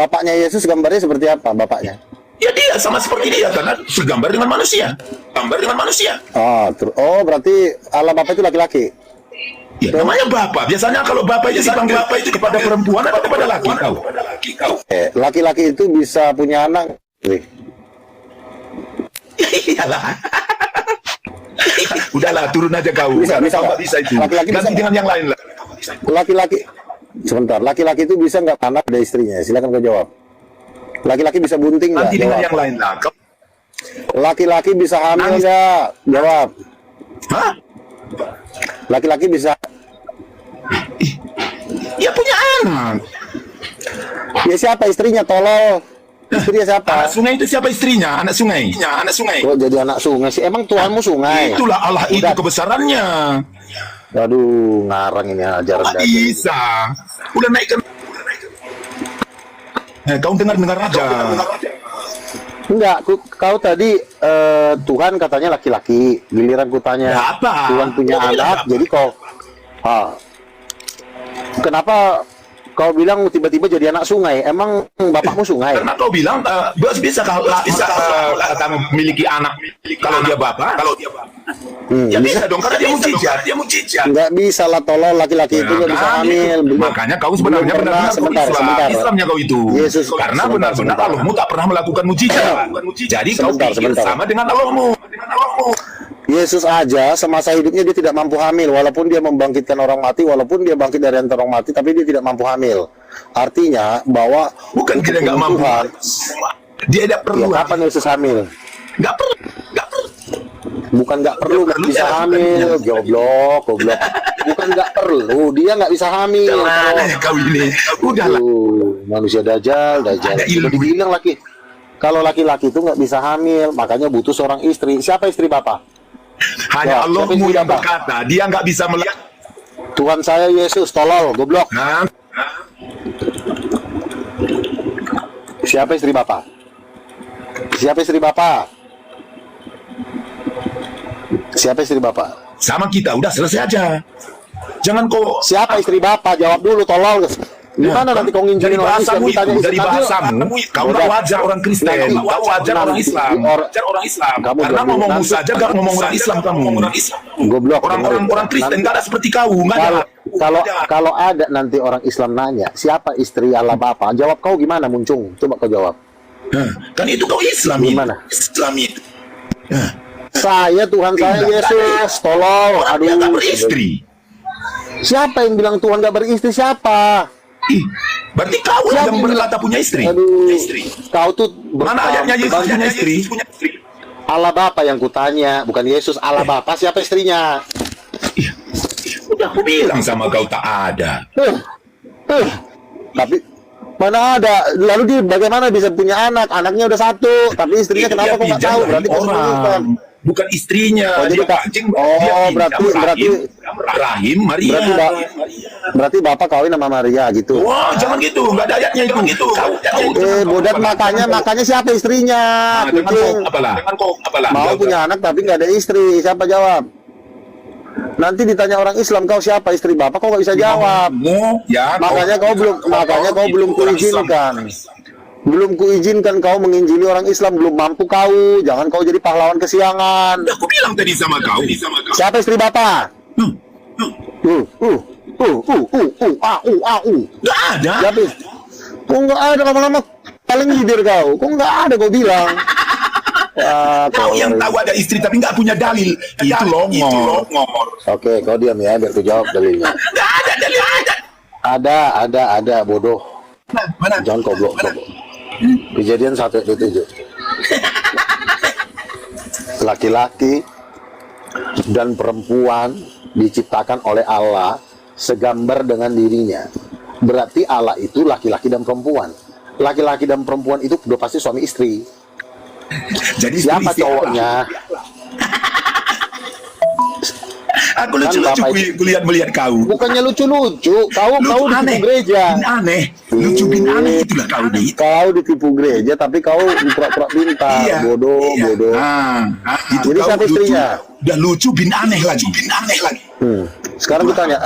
Bapaknya Yesus gambarnya seperti apa bapaknya? Ya dia sama seperti dia karena segambar dengan manusia. Gambar dengan manusia. Oh, berarti Allah Bapa itu laki-laki. Ya, namanya Bapak. Biasanya kalau Bapak itu dipanggil Bapak itu kepada perempuan atau kepada laki kau? Laki-laki itu bisa punya anak. Iyalah. Udahlah, turun aja kau. Bisa itu. Laki-laki ganti dengan yang lain lah. Laki-laki. Sebentar, laki-laki itu bisa nggak anak ada istrinya? Silakan kau jawab. Laki-laki bisa bunting nggak? Nanti dengan yang lain lah. Laki-laki bisa hamil nggak? Jawab. Hah? Laki-laki bisa. Ya punya anak. Ya siapa istrinya? Tolol. Istrinya siapa? Anak sungai itu siapa istrinya? Anak sungai. Ya, anak sungai. Kok jadi anak sungai sih? Emang Tuhanmu sungai? Itulah Allah itu kebesarannya. Aduh, ngarang ini ajaran Nggak bisa. Udah naik ke. Kau dengar aja. Enggak, kau tadi Tuhan katanya laki-laki. Giliran ku tanya Ya, apa? Tuhan punya anak, jadi kau kenapa kau bilang tiba-tiba jadi anak sungai? Emang bapakmu sungai? Karena kau bilang bisa memiliki anak kalau dia bapak. Ya bisa dong karena dia mujizat. Enggak bisa lah, tolong laki-laki itu nggak bisa hamil. Makanya kau sebenarnya benar-benar sebentar. Islamnya kau itu. Yesus, karena benar-benar Allahmu tak pernah melakukan mujizat. Jadi kau pikir sama dengan Allahmu. Yesus aja semasa hidupnya dia tidak mampu hamil, walaupun dia membangkitkan orang mati, walaupun dia bangkit dari antara orang mati, tapi dia tidak mampu hamil. Artinya bahwa bukan dia nggak mampu, dia tidak perlu. Ya, kapan Yesus hamil? Nggak perlu. Bukan nggak perlu, nggak bisa hamil, goblok. Bukan nggak perlu, dia nggak bisa hamil. Kau ini, udahlah. Manusia dajal. Udah dibilang laki. Kalau laki-laki itu nggak bisa hamil, makanya butuh seorang istri. Siapa istri Bapak? Hanya Allahmu yang berkata, dia nggak bisa melihat. Tuhan saya Yesus, tolol, goblok. Siapa istri Bapak? Siapa istri Bapak? Siapa istri Bapak? Sama kita, udah selesai aja. Jangan kau. Siapa istri Bapak? Jawab dulu, tolol. Gimana nanti kau nginjilin orang Islam? Dari bahasamu, kau tak wajar orang Kristen, kau wajar orang Islam. Karena ngomongmu saja gak ngomong orang Islam kamu. Goblok. Orang Kristen gak ada seperti kau. Kalau ada nanti orang Islam nanya, siapa istri Allah Bapa? Jawab kau gimana, Muncung? Coba kau jawab. Kan itu kau Islam. Gimana? Islam itu. Saya Tuhan saya Yesus, tolong. Aduh. Dia gak beristri. Siapa yang bilang Tuhan gak beristri? Siapa? Berarti kau yang berkata punya istri. Aduh, kau tuh mana ayatnya Yesus punya istri? Allah Bapa yang kutanya, bukan Yesus. Allah Bapa siapa istrinya? Udah aku bilang sama kau tak ada. Tapi mana ada? Lalu dia bagaimana bisa punya anak? Anaknya udah satu, tapi istrinya kenapa kau nggak tahu? Berarti orang. Bukan istrinya. Jadi berarti Rahim Maria. Berarti Bapak kawin sama Maria gitu. Wah, jangan gitu, nggak ada ayatnya itu. Bodat makanya siapa istrinya? Jangan kau apalah. Mau punya anak tapi nggak ada istri, siapa jawab? Nanti ditanya orang Islam, kau siapa istri Bapak, kau nggak bisa jawab. Makanya kau belum kuizinkan. Belum kuizinkan kau menginjili orang Islam, belum mampu kau. Jangan kau jadi pahlawan kesiangan. Aku bilang tadi sama kau. Siapa istri Bapak? Nggak ada. Siapa? Kok nggak ada, lama-lama paling nyindir kau. Kok nggak ada kau bilang? Kau yang tahu ada istri tapi nggak punya dalil. Itu longor. Oke, kau diam ya, biar ku jawab dalilnya. Nggak ada dalil. Ada, bodoh. Mana? Jangan goblok. Kejadian 1:7. Laki-laki dan perempuan diciptakan oleh Allah segambar dengan dirinya. Berarti Allah itu laki-laki dan perempuan. Laki-laki dan perempuan itu udah pasti suami istri. Jadi siapa cowoknya? Aku lucu-lucu melihat kau. Bukannya lucu-lucu, kau ditipu gereja. Aneh. Lucu bin aneh itulah kau nih. Kau ditipu gereja tapi kau pura-pura pintar. Iya. Bodoh. Itu jadi siapa istrinya? Udah lucu bin aneh lagi. Sekarang kita tanya,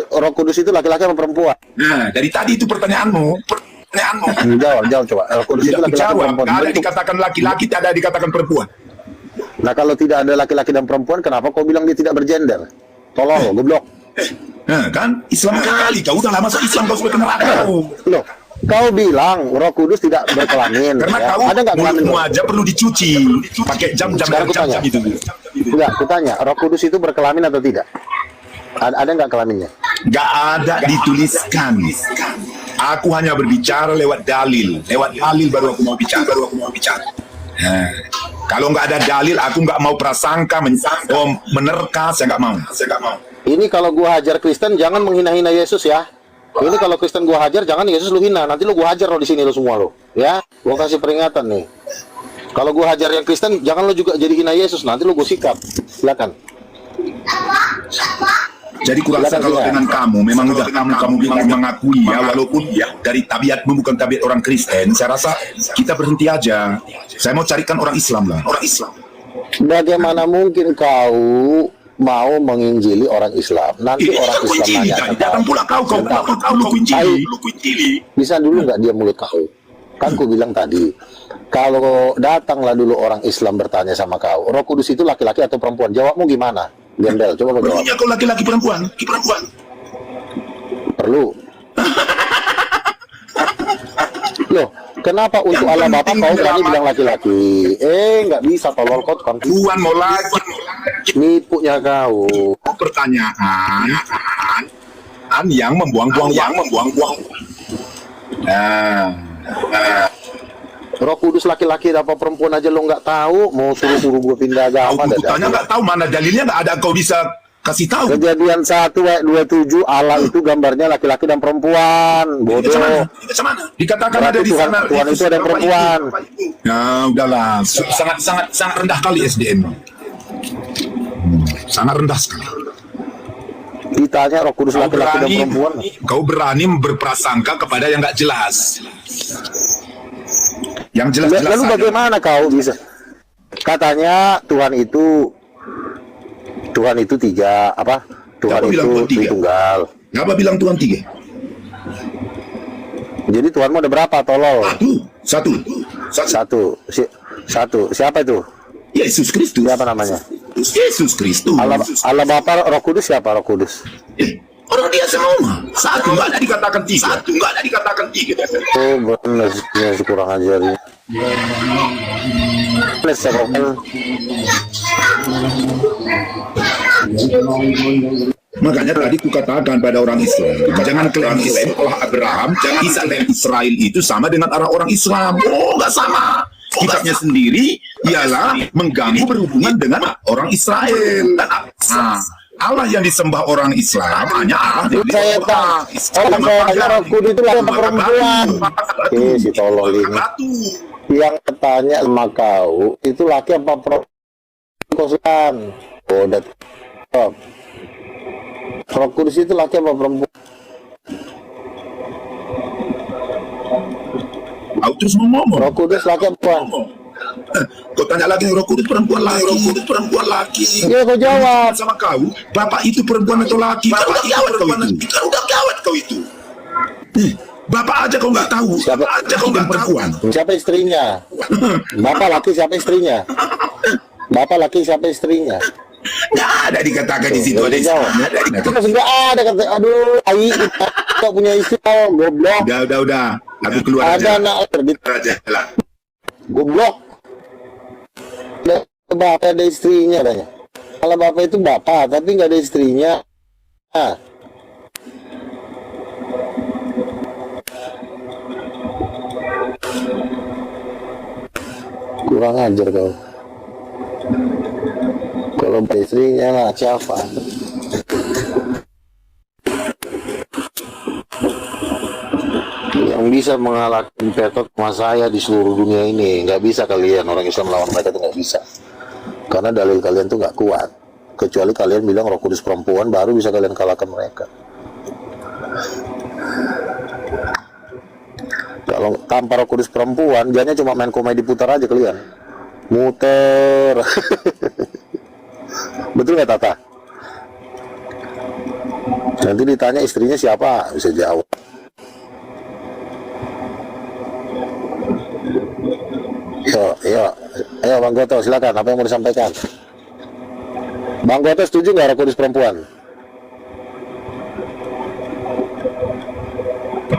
Roh Kudus itu laki-laki atau perempuan? Nah, dari tadi itu pertanyaanmu. Jawab coba. Roh Kudus itu Tidak laki-laki jawab. perempuan. Tidak ada Bentuk. dikatakan laki-laki, tidak ada dikatakan perempuan. Nah kalau tidak ada laki-laki dan perempuan, kenapa kau bilang dia tidak bergender? Tolong, goblok. Nah, kan Islam kali kau udah lama masuk Islam kau sudah kenal aku. Loh, kau bilang Roh Kudus tidak berkelamin. Karena Ya. kau Ada nggak kelamin? mulutmu aja perlu dicuci pakai jam-jam Sekarang aku tanya. itu. Enggak, aku tanya, Roh Kudus itu berkelamin atau tidak? Ada nggak kelaminnya? Gak ada dituliskan. Aku hanya berbicara lewat dalil. Lewat dalil baru aku mau bicara. Nah, kalau nggak ada dalil, aku nggak mau prasangka, menerka, saya nggak mau. Ini kalau gua hajar Kristen, jangan menghina-hina Yesus ya. Ini kalau Kristen gua hajar, jangan Yesus lu hina. Nanti lu gua hajar lo di sini lo semua lo. Ya, gua kasih peringatan nih. Kalau gua hajar yang Kristen, jangan lo juga jadi hina Yesus. Nanti lu gua sikap. Silakan. Jadi kurasa kalau dengan kamu, memang udah kamu bilang mengakui ya, walaupun ya dari tabiatmu bukan tabiat orang Kristen, saya rasa kita berhenti aja. Saya mau carikan orang Islam lah. Orang Islam. Bagaimana mungkin kau mau menginjili orang Islam? Nanti orang Islam nanya ke Datang pula kau lu kuinjili. Bisa dulu nggak dia mulut kau? Kan ku bilang tadi, kalau datanglah dulu orang Islam bertanya sama kau, Roh Kudus itu laki-laki atau perempuan? Jawabmu gimana? Gembel, coba kau jawab. Perlunya kau laki-laki perempuan. Perlu. Loh, kenapa untuk Allah Bapa kau berani bilang laki-laki? Nggak bisa, tolol kau kan. Tuhan mau lagi. Nipunya kau. Pertanyaan yang membuang-buang. Nah. Roh Kudus laki-laki apa perempuan aja lo nggak tahu, mau suruh gue pindah agama. Aku tanya nggak tahu mana dalilnya, nggak ada kau bisa kasih tahu. Kejadian 1 ayat 27 Allah itu gambarnya laki-laki dan perempuan. Bodoh. Dikatakan Berarti ada di sana. Tuhan itu ada perempuan. Ya udahlah, sangat rendah kali SDM. Sangat rendah sekali. Ditanya Roh Kudus laki-laki dan perempuan. Kau berani berprasangka kepada yang nggak jelas. Yang jelas-jelas. Lalu bagaimana kau bisa? Katanya Tuhan itu tiga, apa? Tuhan Siapa bilang itu Tuhan tiga? Tritunggal. Ngapa bilang Tuhan tiga? Jadi Tuhanmu ada berapa, tolol? Satu. Satu. Siapa itu? Yesus Kristus. Siapa namanya? Yesus Kristus. Allah Bapa, Roh Kudus siapa? Roh Kudus. Orang dia semua. Satu, nggak ada dikatakan tiga. Oh, benar sih kurang ajar ya. Makanya tadi kukatakan pada orang Islam, jangan klaim Allah Abraham, Ishak dan Israel itu sama dengan orang Islam. Oh, nggak sama. Kitabnya sendiri ialah mengganggu berhubungan dengan orang Israel. Nah, Allah yang disembah orang Islam hanya Allah yang Saya tahu. Orang saya Roh Kudus itu laki perempuan. Si tolol ini. Yang tanya sama kau itu laki apa perempuan? Bodat. Roh Kudus itu laki apa perempuan? Aku terus ngomong. Roh Kudus laki apa perempuan? Kau tanya lagi Roh Kudus perempuan laki. Ya kau jawab. Sama kau, Bapak itu perempuan atau laki? Kan udah gawat kau itu. Bapak aja kau nggak tahu. Siapa? Kau nggak perempuan. Siapa istrinya? Bapak laki siapa istrinya? Bapak laki siapa istrinya? Nggak ada dikatakan di situ. Itu masih nggak ada kata. Aduh, kau punya istri, goblok. Udah. Aku keluar ada aja. anak terbit. Aja lah. Goblok. Bapak ada istrinya katanya. Kalau bapak itu bapak, tapi nggak ada istrinya. Kurang ajar kau. Kalau istrinya lah siapa? Yang bisa mengalahkan Petot sama saya di seluruh dunia ini nggak bisa kalian, orang Islam lawan mereka itu nggak bisa, karena dalil kalian tuh nggak kuat, kecuali kalian bilang Roh Kudus perempuan, baru bisa kalian kalahkan mereka. Kalau tanpa Roh Kudus perempuan, dianya cuma main komedi putar aja kalian, muter. Betul nggak Tata? Nanti ditanya istrinya siapa, bisa jawab. Ayo Bang Goto, silakan. Apa yang mau disampaikan? Bang Goto setuju nggak Roh Kudus perempuan?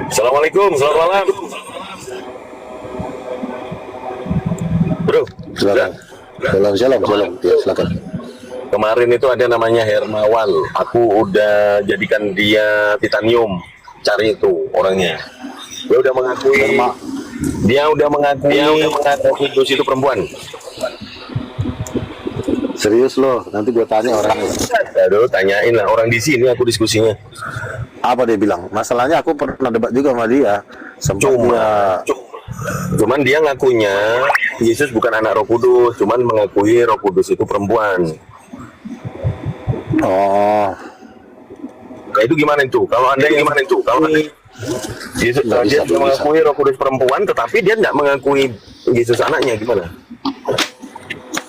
Assalamualaikum, selamat malam. Bro, Silakan. Shalom. Ya, silakan. kemarin itu ada namanya Hermawan. Aku udah jadikan dia titanium. Cari itu orangnya. Dia udah mengakui Kudus itu perempuan. Serius loh, nanti gue tanya orangnya. Aduh, tanyain lah orang di sini aku diskusinya. Apa dia bilang? Masalahnya aku pernah debat juga sama dia. Sempat Cuman dia ngakunya Yesus bukan anak Roh Kudus, cuman mengakui Roh Kudus itu perempuan. Oh, Nah, itu gimana itu? Kalau Anda Yesus Nggak dia bisa. mengakui Roh Kudus perempuan, tetapi dia tidak mengakui Yesus anaknya, gimana?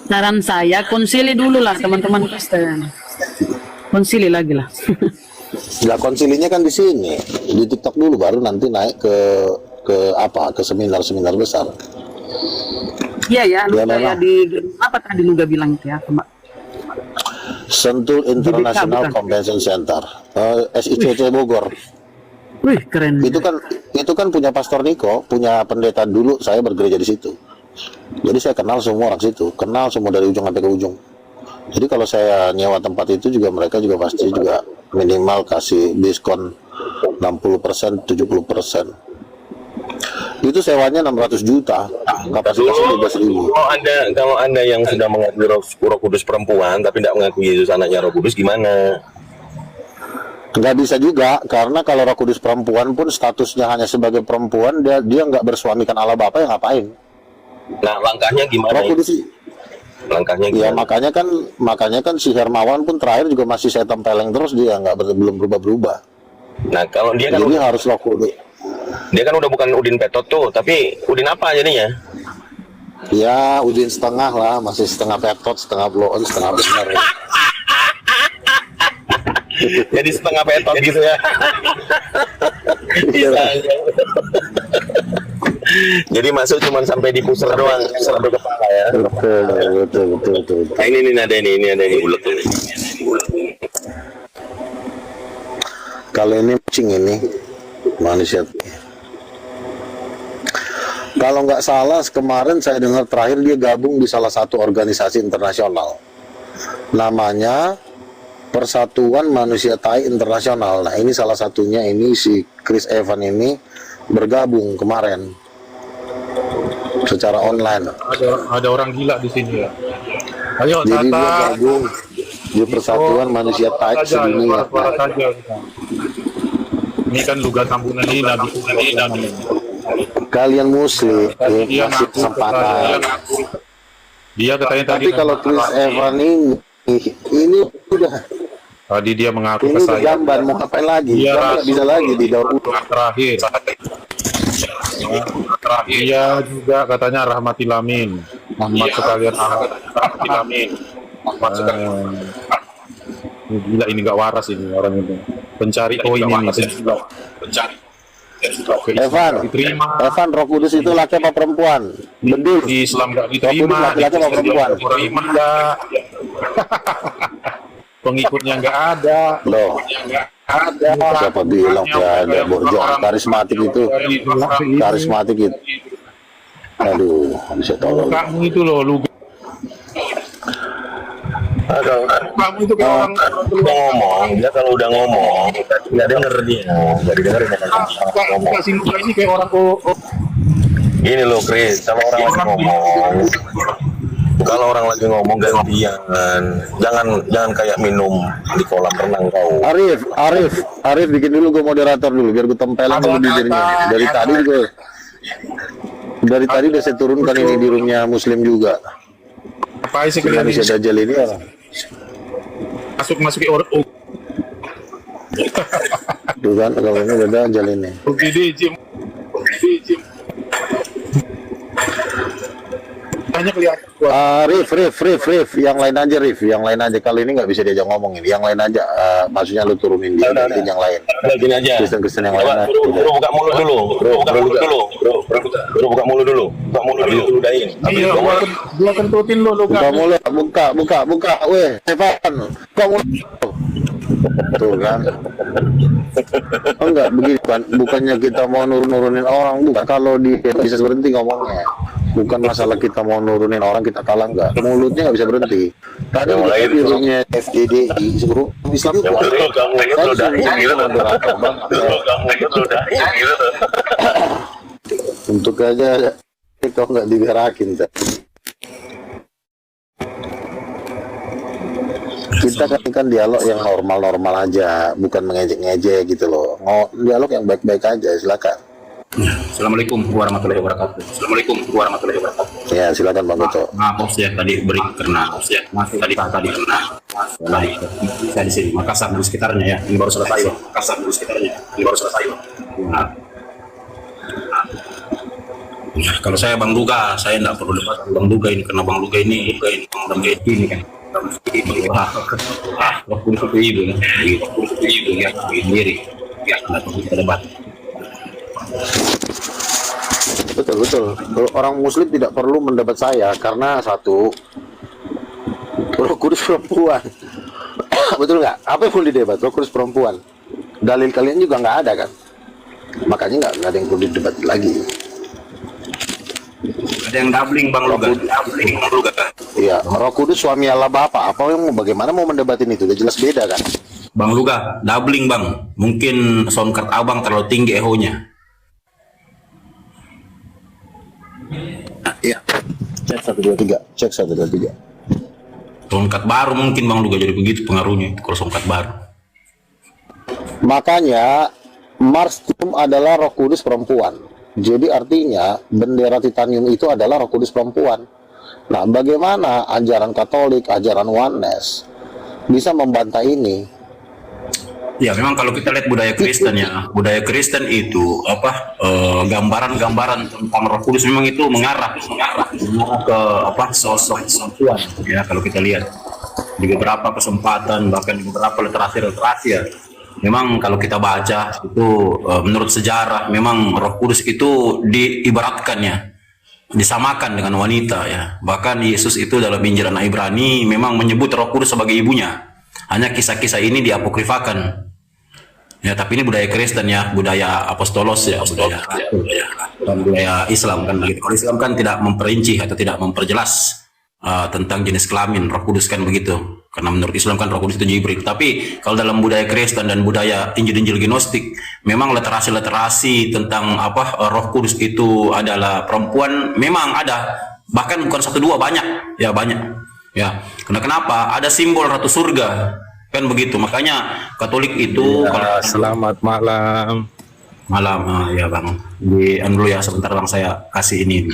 Saran saya konsili dulu lah teman-teman Kristen. Konsili lagi lah. ya konsilinya kan di sini, di TikTok dulu, baru nanti naik ke seminar besar. Iya ya, lu Ya, kayak memang. di apa tadi lu gak bilang itu ya, Mbak? Sentul International bukan? Convention Center, SICC Bogor. Wih, keren. Itu kan punya Pastor Niko, punya pendeta dulu. Saya bergereja di situ. Jadi saya kenal semua orang situ, kenal semua dari ujung sampai ke ujung. Jadi kalau saya nyewa tempat itu juga mereka juga pasti juga minimal kasih diskon 60%, 70%. Itu sewanya 600 juta, kapasitasnya 12.000. Kalau anda yang sudah mengakui Roh Kudus perempuan tapi tidak mengakui Yesus anaknya Roh Kudus, gimana? Nggak bisa juga, karena kalau Roh Kudus perempuan pun statusnya hanya sebagai perempuan, dia nggak bersuamikan Allah Bapa, ya ngapain? Nah, langkahnya gimana? Roh Kudus Langkahnya ya gimana? makanya kan si Hermawan pun terakhir juga masih saya tempeleng terus, dia belum berubah. Nah, kalau dia kan Jadi harus Roh Kudus. dia kan udah bukan Udin Petot tuh, tapi Udin apa jadinya? Ya udin setengah lah, masih setengah petot, setengah blow on, setengah benar. Jadi setengah Petot gitu ya. Iya. Jadi masuk cuma sampai di pusar doang, sampai kepala ya. Betul. Nah, ini ada ini ulet ini. Kalau ini kucing ini manusia. Kalau nggak salah kemarin saya dengar terakhir dia gabung di salah satu organisasi internasional. Namanya Persatuan Manusia Tai Internasional. Nah ini salah satunya, ini si Chris Evans ini bergabung kemarin secara online. Ada orang gila di sini ya. Ayo Jadi dia Tata. gabung di Persatuan Manusia Tai sedunia. Suara saja. Ini kan lugat tambunan ini Nabi. Kalian muslim Dia masih ngaku kesempatan. Dia katanya tadi. Tapi kalau Chris Evans ini udah Tadi dia mengaku ini ke udah saya. jamban, mau ngapain lagi? Dia Kan nggak bisa lagi di daur ulang. Terakhir. Dia juga katanya rahmati lamin. Muhammad sekalian rahmati lamin. Gila ini nggak waras ini orang itu. Pencari koin ini. Pencari. Evan, Roh Kudus itu laki apa perempuan? Bedul. Di Islam nggak Roh Kudus diterima. laki-laki apa perempuan? Terima nggak? Pengikutnya nggak ada. Loh, siapa bilang nggak ada? Borjo, karismatik itu. Karismatik itu. Aduh, bisa tolong. Kamu itu loh, lu. Kamu itu kayak orang Udah ngomong, dia kalau udah ngomong nggak denger dia, nggak didengerin ngomong. kasih muka ini kayak orang Gini loh Chris, kalau orang lagi ngomong gantian, jangan kayak minum di kolam renang kau. Arif bikin dulu gue moderator dulu biar gue tempelin dulu bibirnya. Dari tadi udah saya turunkan ini di roomnya Muslim juga. apa sih kalian Manusia Dajjal ini ya. masuk orang Tuh kan, kalau ini udah Dajjal ini. Jim hanya kelihatan Rif, yang lain aja kali ini nggak bisa diajak ngomongin, yang lain aja, maksudnya lu turunin dia, yang lain. Gini aja. Kristen yang lain. Bro, buka mulut dulu. Buka mulut dulu. Buka mulut dulu. Buka mulut dulu. Dai. Iya, gua kentutin lu Buka kan. mulut, buka. Weh, Evan, buka mulut. Tuh kan. Oh enggak, begini kan. Bukannya kita mau nurunin orang, bukan. Kalau dia bisa berhenti ngomongnya. Bukan masalah kita mau nurunin orang, kita kalah enggak. Mulutnya nggak bisa berhenti. Tadi mulai itu. birunya FDDI suruh Islam Yang juga. dulu kamu itu udah gitu tuh. Moderator banget. Dulu kamu itu udah gitu tuh. Untuk aja kau nggak digerakin tuh. Kita kan dialog yang normal-normal aja, bukan mengejek-ngejek gitu loh. Dialog yang baik-baik aja, silakan. Assalamualaikum warahmatullahi wabarakatuh. Assalamualaikum warahmatullahi wabarakatuh. Ya, silakan Bang Goto. Maaf bos ya tadi beri karena tadi kena baik saya di sini Makassar dan sekitarnya ya. Ini baru selesai bang. Makassar dan sekitarnya. Ini baru selesai bang. Nah. Nah, kalau saya Bang Duga, saya tidak perlu debat Bang Duga ini karena Bang Duga ini kan. Waktu itu ibu ya sendiri. Ya, kita debat. Betul. Orang Muslim tidak perlu mendebat saya karena satu, Roh Kudus perempuan. Betul nggak? Apa yang perlu didebat? Roh Kudus perempuan. Dalil kalian juga nggak ada kan? Makanya nggak ada yang perlu didebat lagi. Ada yang doubling Bang Luga. Iya, Roh Kudus suami Allah Bapa. Bagaimana mau mendebatin itu? Udah jelas beda kan? Bang Luga, doubling Bang. Mungkin soundcard Abang terlalu tinggi ehonya. Iya. Cek 1 2 3. Cek 1 2 3. Soundcard baru mungkin Bang Luga jadi begitu pengaruhnya kalau soundcard baru. Makanya Marstum adalah Roh Kudus perempuan. Jadi artinya bendera titanium itu adalah Roh Kudus perempuan. Nah, bagaimana ajaran Katolik, ajaran Oneness bisa membantah ini? Ya memang kalau kita lihat budaya Kristen ya, budaya Kristen itu gambaran-gambaran tentang Roh Kudus memang itu mengarah ke sosok perempuan ya. Kalau kita lihat di beberapa kesempatan bahkan di beberapa literasi ya, memang kalau kita baca itu menurut sejarah memang Roh Kudus itu diibaratkan ya, disamakan dengan wanita ya. Bahkan Yesus itu dalam Injil anak Ibrani memang menyebut Roh Kudus sebagai ibunya. Hanya kisah-kisah ini diapokrifakan. Ya, tapi ini budaya Kristen ya, budaya apostolos ya, budaya Islam kan begitu. Kalau Islam kan tidak memperinci atau tidak memperjelas tentang jenis kelamin Roh Kudus kan begitu. Karena menurut Islam kan Roh Kudus itu Jibril. Tapi kalau dalam budaya Kristen dan budaya Injil-Injil Gnostik, memang literasi-literasi tentang Roh Kudus itu adalah perempuan memang ada. Bahkan bukan 1 2 banyak. Ya, banyak. Ya. Kenapa? Ada simbol Ratu Surga. Kan begitu. Makanya Katolik itu Ya, selamat malam. ya Bang. Dulu ya sebentar Bang saya kasih ini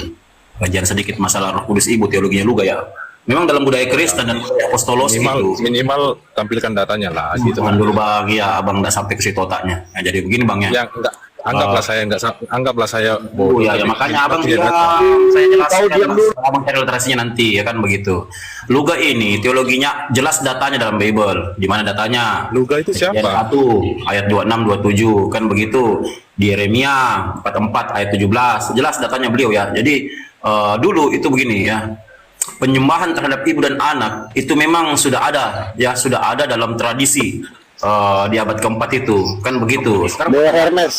kajian sedikit masalah Roh Kudus Ibu, teologinya Luga ya. Memang dalam budaya Kristen dan budaya apostolos Minimal tampilkan datanya lah gitu. dulu Bang ya, Abang enggak sampai ke situ otaknya. Nah, jadi begini Bang ya. Yang anggaplah saya Oh ya, makanya Abang Tidak saya jelaskan Abang cari literasinya nanti ya kan begitu. Luga ini teologinya jelas datanya dalam Bible. Di mana datanya? Luga itu siapa? Ayat 1 ayat 26 27 kan begitu. Di Yeremia 44 ayat 17 jelas datanya beliau ya. Jadi dulu itu begini ya. Penyembahan terhadap ibu dan anak itu memang sudah ada ya, sudah ada dalam tradisi di abad keempat itu kan begitu. Sekarang Dewa Hermes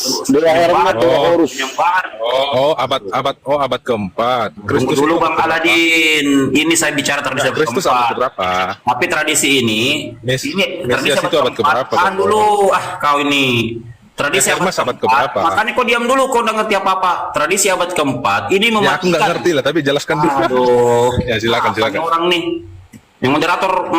Horus. abad keempat. Tunggu dulu Bang Aladin, ini saya bicara tradisi abad Kristus abad keempat. keberapa? Tapi tradisi ini tradisi Mesias itu abad keberapa? Tahan dulu, kau ini tradisi Hermes abad keberapa? Makanya kau diam dulu, kau nggak ngerti apa-apa. Tradisi abad keempat ini Ya aku nggak ngerti lah, tapi jelaskan dulu. Aduh, Ya silakan. orang nih. Yang moderator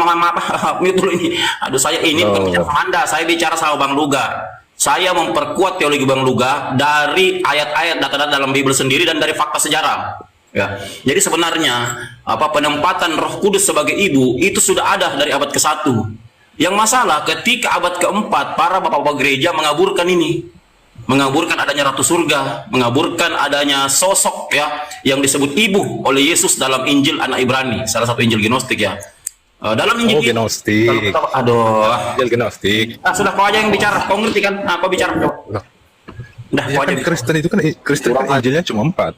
mute dulu ini. Aduh, saya ini bukan bicara sama Anda, saya bicara sama Bang Luga. Saya memperkuat teologi Bang Luga dari ayat-ayat data-data dalam Bible sendiri dan dari fakta sejarah. Ya. Jadi sebenarnya penempatan Roh Kudus sebagai ibu itu sudah ada dari abad ke-1. Yang masalah ketika abad ke-4 para bapak-bapak gereja mengaburkan ini. Mengaburkan adanya Ratu Surga, mengaburkan adanya sosok ya yang disebut ibu oleh Yesus dalam Injil anak Ibrani, salah satu Injil Gnostik ya. Dalam Injil Gnostik. Injil Gnostik. Sudah kau aja yang bicara, kau ngerti kan? Kau bicara. Udah, Ya kan Kristen itu kan Injilnya cuma 4.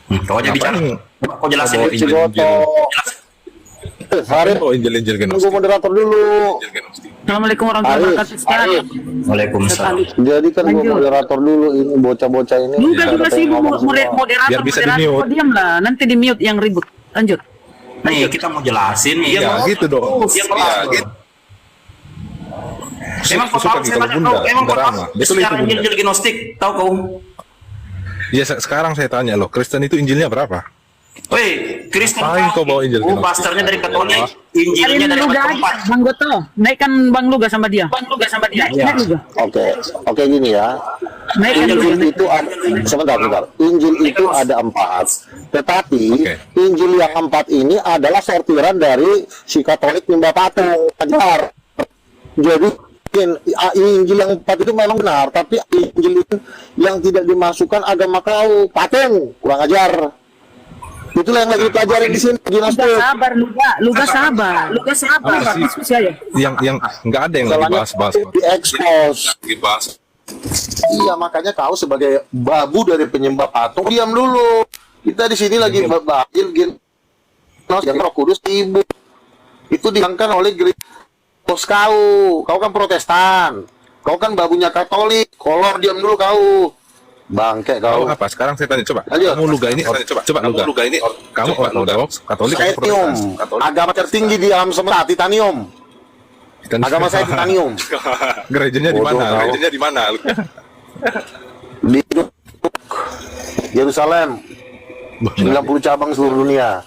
Kau aja bicara. Kau jelasin. Bawa Injil. Jelasin. Farid, Oh, Injil tunggu Gnostik. moderator dulu. Assalamualaikum warahmatullahi wabarakatuh. Ustaz. Waalaikumsalam. Jadi kan gua moderator dulu, ini bocah-bocah ini. Luga Ada juga pengen sibuk ngomong semua. moderator. Biar bisa moderator. di-mute. Oh, diam lah, nanti di mute yang ribut. Lanjut. Nih kita mau jelasin. Iya, gitu dong. Iya, gitu. Emang kau Suka tahu nih saya kalau tanya bunda, kau, emang kau bunda tahu Rama. Betul itu sejarah bunda. Injil Gnostik, tahu kau? Ya sekarang saya tanya loh, Kristen itu Injilnya berapa? Woi, Kristen Ngapain kau bawa Injil Gnostik? pastornya dari Katolik, Injilnya dari Luga Abad aja, keempat. Bang Goto. Naikkan Bang Luga sama dia. Naik Luga. Oke, gini ya. Naikkan Luga. Injil itu ada, sebentar. Injil itu ada 4. Tetapi Oke. Injil yang 4 ini adalah sortiran dari si Katolik nyembah patung ajar. Jadi Injil yang 4 itu memang benar, tapi Injil itu yang tidak dimasukkan agama kau patung, kurang ajar. Itulah yang lagi dipelajarin di sini. Luga sabar, Luga sabar. Apa sih? Diskusi aja. Yang nggak ada yang lagi Masalahnya bahas-bahas. diekspos. Iya, makanya kau sebagai babu dari penyembah patung diam dulu. Kita di sini lagi bahil yang Roh Kudus ibu. Itu diangkat oleh Bos kau kan Protestan, kau kan babunya Katolik, kolor diam dulu kau, bangke Kau kau. apa? Sekarang saya tanya coba. Lanjut. Kamu Luga ini, coba Luga ini. Kamu Ortodoks, Katolik, atau Titanium, Protestan? agama tertinggi di alam semesta, Titanium. Agama saya Titanium. Gerejanya di Bodoh mana? kau. Gerejanya di mana? Di Yerusalem, 90 cabang seluruh dunia.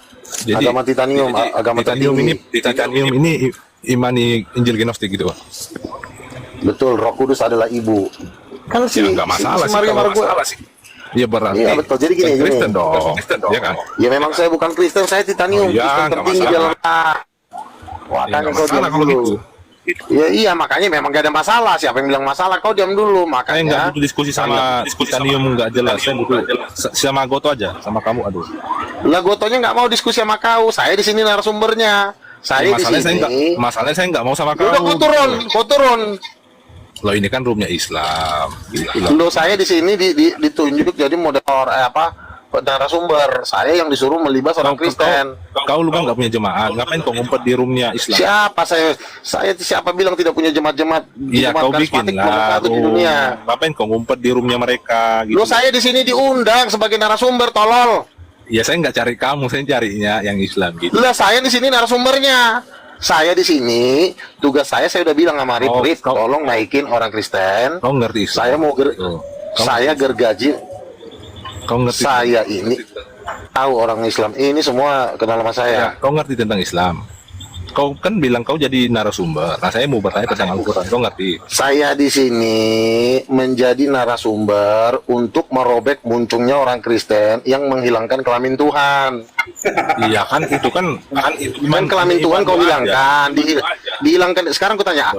Jadi, Agama Titanium, agama Titanium ini imani Injil Gnostik gitu. Betul, Roh Kudus adalah ibu. Kan Ya nggak masalah sih, Maria kalau Margua- masalah sih. Ya berarti. Iya, betul. Jadi gini, Kristen gini. dong. Iya kan? Ya memang saya bukan Kristen, saya Titanium. Oh, iya, Kristen nggak tertinggi di masalah. dalam. Wah, Ya, kan nggak kau masalah diam kalau dulu. gitu. Ya iya, makanya memang gak ada masalah. Siapa yang bilang masalah? Kau diam dulu. Saya nggak Makanya butuh diskusi sama Titanium nggak jelas. Saya butuh sama Goto aja, sama kamu. Aduh. lah Gotonya nggak mau diskusi sama kau. Saya di sini narasumbernya. Saya di Masalahnya saya sini. nggak mau sama kamu. Udah kau turun. Loh ini kan roomnya Islam. Gitu loh. Lo saya di sini ditunjuk jadi moderator narasumber. Saya yang disuruh melibas orang Kristen. Kau lu kan nggak punya jemaat. Ngapain kau ngumpet di roomnya Islam? Siapa saya siapa bilang tidak punya jemaat-jemaat? Iya Jemaat kau bikin karismatik nomor lah. 1 di dunia. Ngapain kau ngumpet di roomnya mereka? Gitu. Lo saya di sini diundang sebagai narasumber, tolol. Ya saya nggak cari kamu, saya carinya yang Islam gitu. Lah saya di sini narasumbernya. Saya di sini tugas saya udah bilang sama Arif, Oh, Rif, tolong naikin orang Kristen. Kau ngerti Islam? Saya mau Oh. saya gergaji. Kau ngerti? Saya ini tahu orang Islam ini semua kenal sama Ya, saya. kau ngerti tentang Islam? Kau kan bilang kau jadi narasumber. Nah saya mau bertanya tentang Al-Quran. Kau ngerti? Saya di sini menjadi narasumber untuk merobek munculnya orang Kristen yang menghilangkan kelamin Tuhan. Iya kan itu kan Kan kelamin Tuhan kau hilangkan, dihilangkan. Sekarang aku tanya,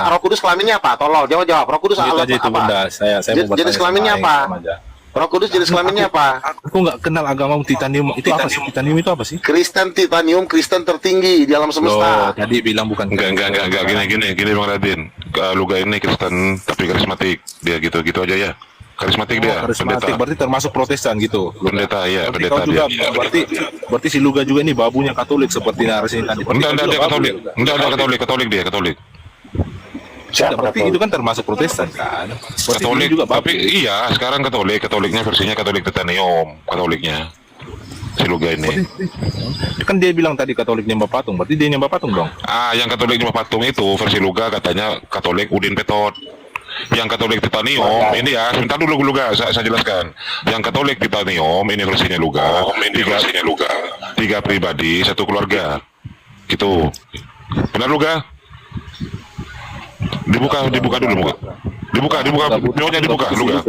Roh Kudus kelaminnya apa? Tolong jawab. Roh Kudus Itu Allah aja itu apa? bunda. Saya mau Jenis bertanya kelaminnya sama apa? yang sama aja. Roh Kudus jenis kelaminnya apa? Aku nggak kenal agama Titanium. Itu apa sih? Titanium itu apa sih? Kristen Titanium, Kristen tertinggi di alam Loh, semesta. tadi bilang bukan. Enggak, gini Bang Radin. Luga ini Kristen tapi karismatik. Dia gitu aja ya. Karismatik dia, Karismatik pendeta. berarti termasuk Protestan gitu. Pendeta, iya, Berarti pendeta kau juga dia. berarti si Luga juga ini babunya Katolik seperti narasi tadi. Berarti Enggak, kau dia juga Katolik. babu ya? Enggak, Katolik dia, Katolik. Siapa Berarti Katolik? itu kan termasuk Protestan kan? Berarti Katolik ini juga babu. tapi iya, sekarang Katoliknya versinya Katolik Titanium, Katoliknya. Si Luga ini. Kan dia bilang tadi Katolik nyembah patung, berarti dia nyembah patung dong. Yang Katolik nyembah patung itu versi Luga katanya Katolik Udin Petot. Yang Katolik Titanium ini ya, sebentar dulu Luga, saya jelaskan. Yang Katolik Titanium ini versinya Luga. Tiga pribadi, satu keluarga. Gitu. Benar Luga? Dibuka dulu muka. Dibuka, videonya dibuka Luga.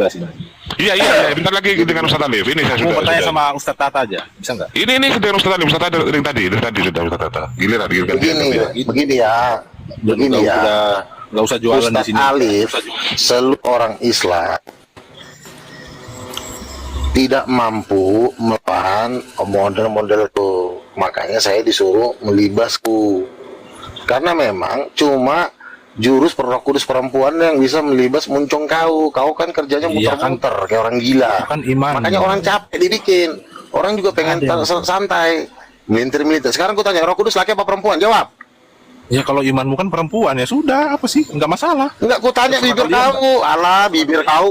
Iya, bentar lagi dengan Ustaz Alif. Ini saya Mau sudah. bertanya sama Ustaz Tata aja, bisa nggak? Ini dengan Ustaz Alif, Ustaz Tata dari tadi sudah Ustaz Tata. Giliran. Begini ya. Nggak usah jualan di Ustaz sini. Alif, seluruh orang Islam tidak mampu melawan model-modelku. Makanya saya disuruh melibasku. Karena memang cuma jurus Roh Kudus perempuan yang bisa melibas muncung kau. Kau kan kerjanya Iya, kan. muter-muter kayak orang gila. Kan iman. Makanya orang capek dibikin. Orang juga pengen santai, melintir-melintir. Sekarang aku tanya, Roh Kudus laki apa perempuan? Jawab. Ya kalau imanmu kan perempuan ya sudah, apa sih? Enggak masalah. Enggak, aku tanya Terserah bibir kalian, kau. Alah, bibir kau.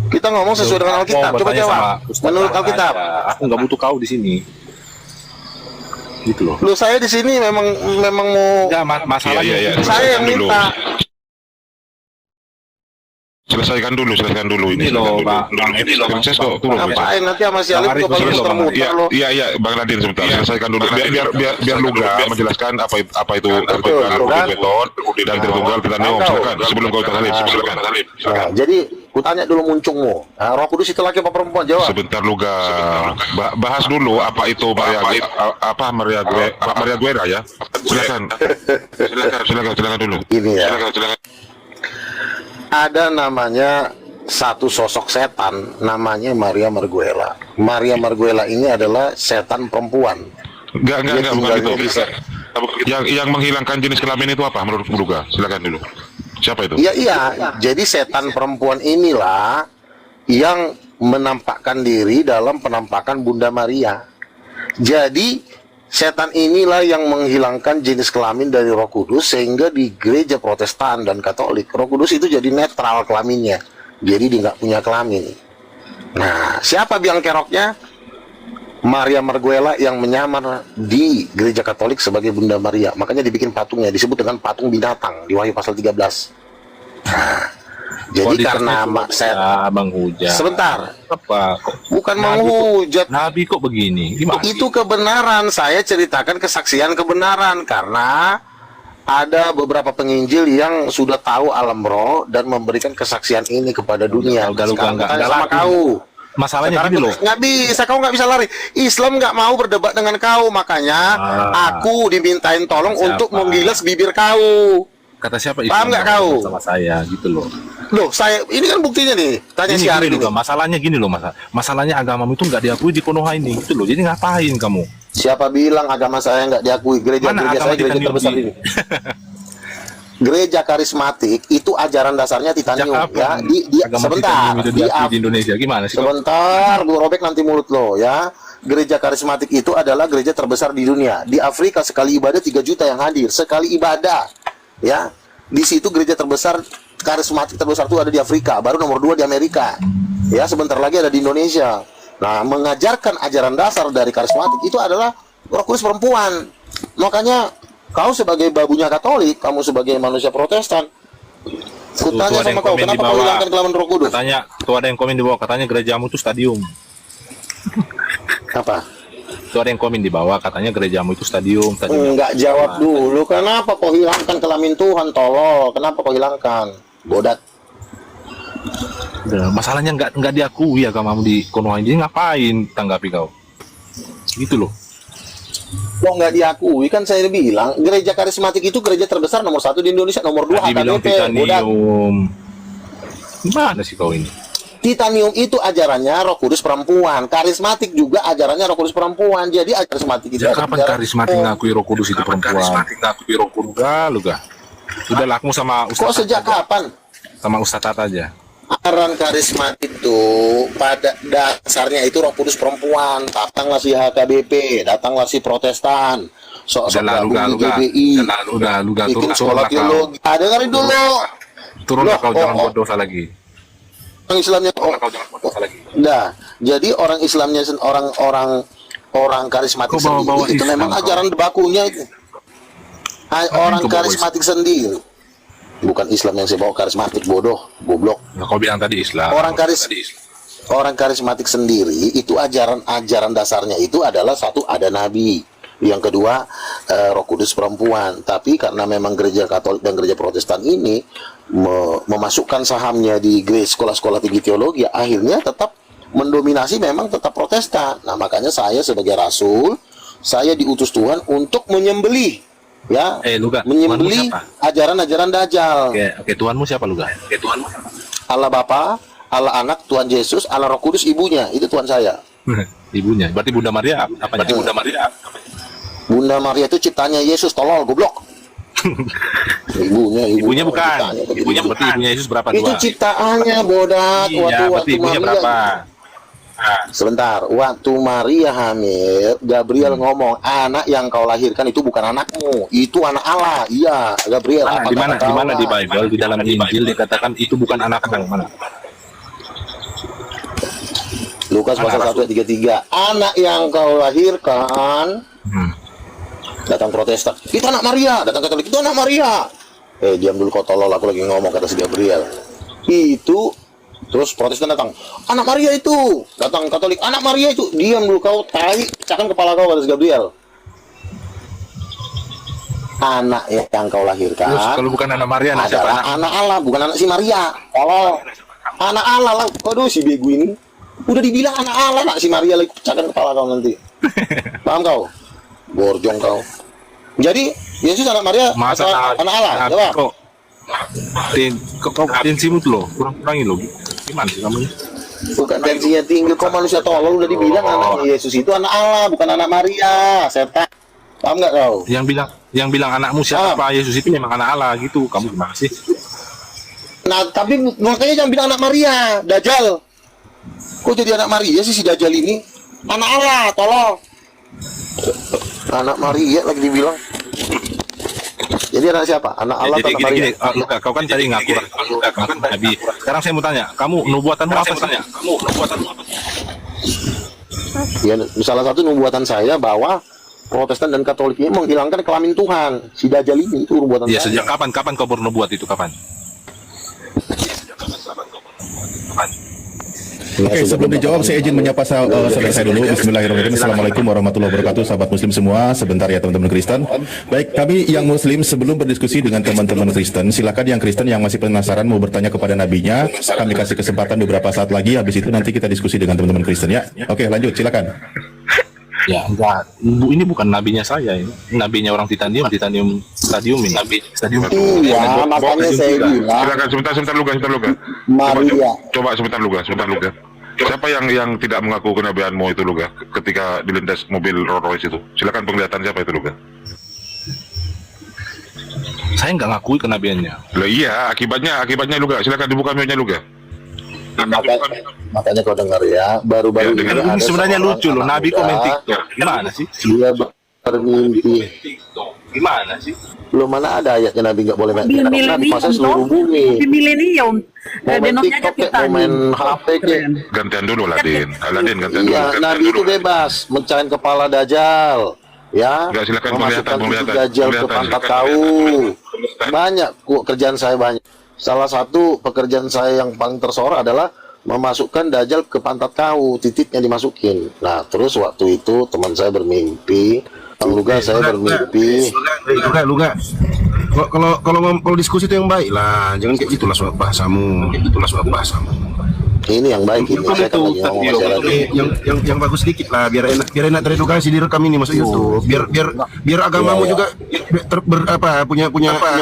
Kita ngomong sesuai dengan Alkitab. Mau Coba bertanya jawab. sama Ustaz Menurut Rahman Alkitab. aja. Aku nggak butuh kau di sini. Gitu loh. Lu saya di sini memang mau Ya, masalahnya Iya. saya yang Dulu. minta. Selesaikan dulu Ini loh, Bang. Proses kok, turun. Ngapain nanti sama si Alif Bang Arif, kepala dulu, Bang muter-muter lo. Iya, Bang Nadine sebentar. Selesaikan dulu. Biar Luga menjelaskan apa itu Betul, kan? beton dan Tritunggal Titanium. Silakan. Sebelum kau Talib, silakan. Nah, jadi ku tanya dulu muncungmu. Nah, Roh Kudus itu laki apa perempuan? Jawab. Sebentar Luga. Bahas dulu apa itu Maria Guerra ya. Silakan dulu. Ini ya. Silakan. Ada namanya satu sosok setan namanya Maria Marguela. Maria Marguela ini adalah setan perempuan. Enggak, Dia bukan itu. tinggalnya di Yang menghilangkan jenis kelamin itu apa menurut Luga? Silakan dulu. Siapa itu? Iya. Jadi setan perempuan inilah yang menampakkan diri dalam penampakan Bunda Maria. Jadi setan inilah yang menghilangkan jenis kelamin dari Roh Kudus, sehingga di gereja Protestan dan Katolik Roh Kudus itu jadi netral kelaminnya. Jadi dia nggak punya kelamin. Nah, siapa biang keroknya? Maria Marguela yang menyamar di gereja Katolik sebagai Bunda Maria. Makanya dibikin patungnya, disebut dengan patung binatang di Wahyu pasal 13. Nah, jadi karena Bang Hujan. sebentar, Apa? bukan menghujat. Nabi kok begini? Gimana? Itu kebenaran. Saya ceritakan kesaksian kebenaran karena ada beberapa penginjil yang sudah tahu alam roh dan memberikan kesaksian ini kepada dunia. Udah, Sekarang enggak tanya sama laku. kau. Masalahnya Sekarang gini loh. nggak bisa, kau nggak bisa lari. Islam nggak mau berdebat dengan kau, makanya aku dimintain tolong Siapa? untuk menggilas bibir kau. Kata siapa? Paham nggak kau? Sama saya gitu loh. Loh, saya ini kan buktinya nih. Tanya si Arif Gini ini. loh, masalahnya gini loh, masalahnya agamamu itu nggak diakui di Konoha ini gitu loh. Jadi ngapain kamu? Siapa bilang agama saya nggak diakui? Gereja Mana agama saya gereja Titanium terbesar di- ini. Gereja karismatik itu ajaran dasarnya titanium ya. Agama Sebentar, Titanium itu diakui di Indonesia gimana sih? sebentar, gue robek nanti mulut lo ya. Gereja karismatik itu adalah gereja terbesar di dunia. Di Afrika sekali ibadah 3 juta yang hadir sekali ibadah. Ya. Di situ gereja terbesar karismatik terbesar itu ada di Afrika, baru nomor 2 di Amerika. Ya, sebentar lagi ada di Indonesia. Nah, mengajarkan ajaran dasar dari karismatik itu adalah Roh Kudus perempuan. Makanya kau sebagai babunya Katolik, kamu sebagai manusia Protestan, kutanya ada yang sama kau, komen di kenapa kau bawah. hilangkan kelamin Roh Kudus? Katanya, tuh ada yang komen di bawah, katanya gerejamu itu stadium. Apa? Tuh ada yang komen di bawah, katanya gerejamu itu stadium. Enggak jawab dulu. Kenapa kau hilangkan kelamin Tuhan, tolol? Kenapa kau hilangkan? Bodat. Udah, masalahnya nggak diakui agamamu di Konoha ini. Jadi ngapain tanggapi kau? Gitu loh. Kok nggak diakui? Kan saya bilang gereja karismatik itu gereja terbesar nomor 1 di Indonesia, nomor 2 Tadi bilang HKBP. Bodat. titanium. Gimana sih kau ini? Titanium itu ajarannya Roh Kudus perempuan. Karismatik juga ajarannya Roh Kudus perempuan. Jadi karismatik itu Sejak kapan ajaran- karismatik ngakui Roh Kudus itu perempuan? Ngakui Roh Kudus. Udah. Udah lakmu sama Kok Ustaz. sejak kapan? Sama Ustaz Tat aja. Ajaran karismatik itu pada dasarnya itu Roh Kudus perempuan. Datanglah si HKBP, datanglah si Protestan, sok-sok Udah gabung di luga. GBI, Udah luga bikin turun sekolah kau. teologi. Dengerin dulu. Turun Loh, kau jangan oh. buat dosa lagi. Orang Islamnya Kau jangan buat dosa lagi. Nah, jadi orang Islamnya orang karismatik Kau bawa-bawa sendiri itu Islam, memang kau. ajaran bakunya itu. Orang kau bawa karismatik sendiri. Bukan Islam yang saya bawa karismatik, bodoh, goblok. Nah, kau bilang tadi Islam. Orang karismatik sendiri itu ajaran dasarnya itu adalah satu, ada nabi. Yang kedua, Roh Kudus perempuan. Tapi karena memang gereja Katolik dan gereja Protestan ini memasukkan sahamnya di sekolah-sekolah tinggi teologi, akhirnya tetap mendominasi memang tetap Protestan. Nah, makanya saya sebagai rasul, saya diutus Tuhan untuk menyembelih, ya, Luga, menyembelih Tuhanmu siapa? ajaran-ajaran Dajjal. Oke, Tuhanmu siapa Luga? Allah Bapa, Allah Anak, Tuhan Yesus, Allah Roh Kudus ibunya, itu Tuhan saya. Ibunya. Berarti Bunda Maria apa? Berarti Bunda Maria. Bunda Maria itu ciptanya Yesus, tolol, goblok. Ibunya bukan. Ciptaannya, Ibunya berarti ibunya Yesus berapa? itu Dua. ciptaannya bodak. Iya, berarti ibunya berapa? Sebentar, waktu Maria hamil, Gabriel ngomong, anak yang kau lahirkan itu bukan anakmu, itu anak Allah. Iya, Gabriel. Mana, apa di mana kata kau, di lah? Bible, di dalam Injil dikatakan itu bukan anakmu. Mana? Lukas pasal 1 ayat 33. Anak yang kau lahirkan, datang Protestan, itu anak Maria. Datang Katolik, itu anak Maria. Diam dulu kau tolol, aku lagi ngomong, kata si Gabriel. Itu, terus Protestan datang, anak Maria itu. Datang Katolik, anak Maria itu. Diam dulu kau, tai, pecahkan kepala kau, kata si Gabriel. Anak yang kau lahirkan, Terus kalau bukan anak Maria, anak siapa? adalah anak Allah, bukan anak si Maria. Kalau anak Allah lah, waduh si bego ini. Udah dibilang anak Allah, nak si Maria lagi pecahkan kepala kau nanti. Paham kau? Borjong kau. Jadi Yesus anak Maria Masa atau anak Allah? Coba. Kok tensimu tuh loh, kurang-kurangin loh. Gimana sih kamu? Bukan tensinya tinggi, kau manusia tolol. Udah dibilang anak Yesus itu anak Allah, bukan anak Maria. Setan. Paham nggak kau? Yang bilang anakmu siapa? Yesus itu memang anak Allah gitu. Kamu gimana sih? Nah, tapi makanya jangan bilang anak Maria, Dajjal. Kok jadi anak Maria sih si Dajjal ini? Anak Allah, tolong. Anak Maria lagi dibilang. Jadi anak siapa? Anak Allah atau anak Maria? Luka, kau kan tadi ngaku Nabi. Sekarang saya mau tanya, kamu nubuatanmu apa sih? Ya, salah satu nubuatan saya bahwa Protestan dan Katolik ini menghilangkan kelamin Tuhan. Si Dajjal ini itu nubuatan Ya, saya. sejak kapan kau bernubuat itu, kapan? Oke, sebelum dijawab saya izin menyapa saudara saya dulu. Bismillahirrahmanirrahim. Assalamualaikum warahmatullahi wabarakatuh, sahabat muslim semua. Sebentar ya teman-teman Kristen. Baik, kami yang muslim sebelum berdiskusi dengan teman-teman Kristen, silakan yang Kristen yang masih penasaran mau bertanya kepada nabinya, kami kasih kesempatan beberapa saat lagi. Habis itu nanti kita diskusi dengan teman-teman Kristen ya. Oke, lanjut silakan. Ya, enggak. Ini bukan nabinya saya ini. Nabinya orang Titanium Stadium ini. Stadium. Iya, makanya saya bilang Silakan sebentar Luga. Maria. Coba sebentar Luga. Siapa yang tidak mengaku kenabianmu itu Luga ketika dilindas mobil Rolls Royce itu? Silakan penglihatan siapa itu Luga? Saya nggak ngakui kenabiannya. Lah iya, akibatnya Luga. Silakan dibuka mute-nya Luga. Makanya kau dengar ya, baru-baru Ya, ini Ini ada sebenarnya seorang lucu loh, anak Nabi muda, komen TikTok. Gimana sih? Dia bermimpi. Gimana sih? Belum mana ada ayatnya Nabi nggak boleh main Mobil TikTok. Nabi milenium masa seluruh toh. bumi. Mobil milenium. Mau main Denoknya TikTok aja kek, mau main HP kek. Gantian dulu Ladin gantian dulu. Iya, gantian Nabi dulu. itu bebas mencahin kepala Dajjal. Ya, Enggak, silakan memasukkan penglihatan. tusuk Dajjal ke pantat kau. Banyak kerjaan saya banyak. Salah satu pekerjaan saya yang paling tersohor adalah memasukkan Dajjal ke pantat kau, titiknya dimasukin. Nah, terus waktu itu teman saya bermimpi, Bang Luga saya bermimpi. Luga. Kalau diskusi itu yang baik lah, jangan kayak gitulah suap bahasamu. Ini yang baik ini, saya kan lagi ngomong masyarakat. Yang bagus sedikit lah, biar enak teredukasi direkam ini masuk YouTube. Biar agamamu juga punya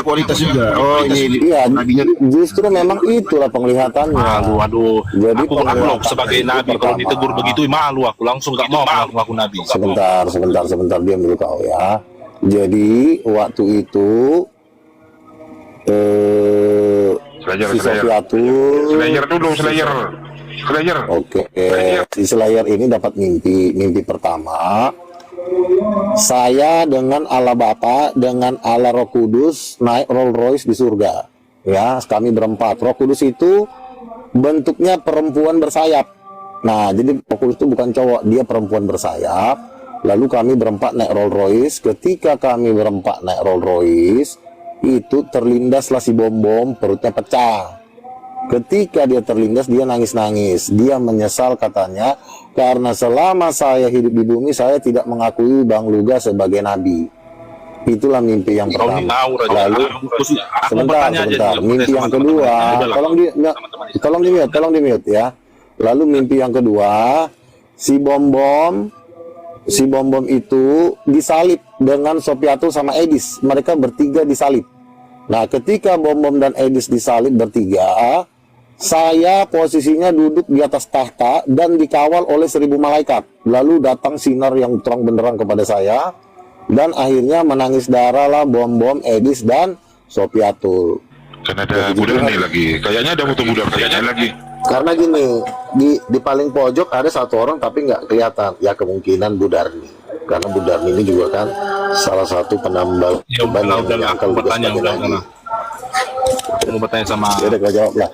kualitas juga. Oh ini Iya, nabinya. justru memang itulah penglihatannya. Aduh. Jadi Aku penglihatan sebagai itu nabi kalau pertama. ditegur begitu malu aku langsung nggak mau ngaku nabi. Sebentar, diam dulu kau ya. Jadi waktu itu si Sofiatul, Slayer. oke, si Slayer ini dapat mimpi pertama. Saya dengan Allah Bapa, dengan Allah Roh Kudus naik Rolls Royce di surga. Ya, kami berempat. Roh Kudus itu bentuknya perempuan bersayap. Nah, jadi Roh Kudus itu bukan cowok, dia perempuan bersayap. Lalu kami berempat naik Rolls Royce. Ketika kami berempat naik Rolls Royce, itu terlindaslah si bom-bom, perutnya pecah. Ketika dia terlindas, dia nangis-nangis. Dia menyesal katanya, karena selama saya hidup di bumi, saya tidak mengakui Bang Luga sebagai nabi. Itulah mimpi yang pertama. Lalu, sebentar. Mimpi yang kedua, tolong di mute ya. Lalu mimpi yang kedua, si bom-bom itu disalib dengan Sofiatul sama Edis. Mereka bertiga disalib. Nah, ketika bom-bom dan Edis disalib bertiga, saya posisinya duduk di atas tahta dan dikawal oleh 1000 malaikat. Lalu datang sinar yang terang benderang kepada saya, dan akhirnya menangis darah lah bom-bom, Edis, dan Sofiatul. Kan ada budak nih lagi. Kayaknya ada foto budak kayaknya lagi. Karena gini, di paling pojok ada satu orang tapi nggak kelihatan. Ya kemungkinan Bu Darni. Karena Bu Darni ini juga kan salah satu penambal Ya beban yang udah, menyangkal aku tugas bertanya sebagai udah nabi. sana. Aku mau bertanya sama Ya udah, kau jawab lah.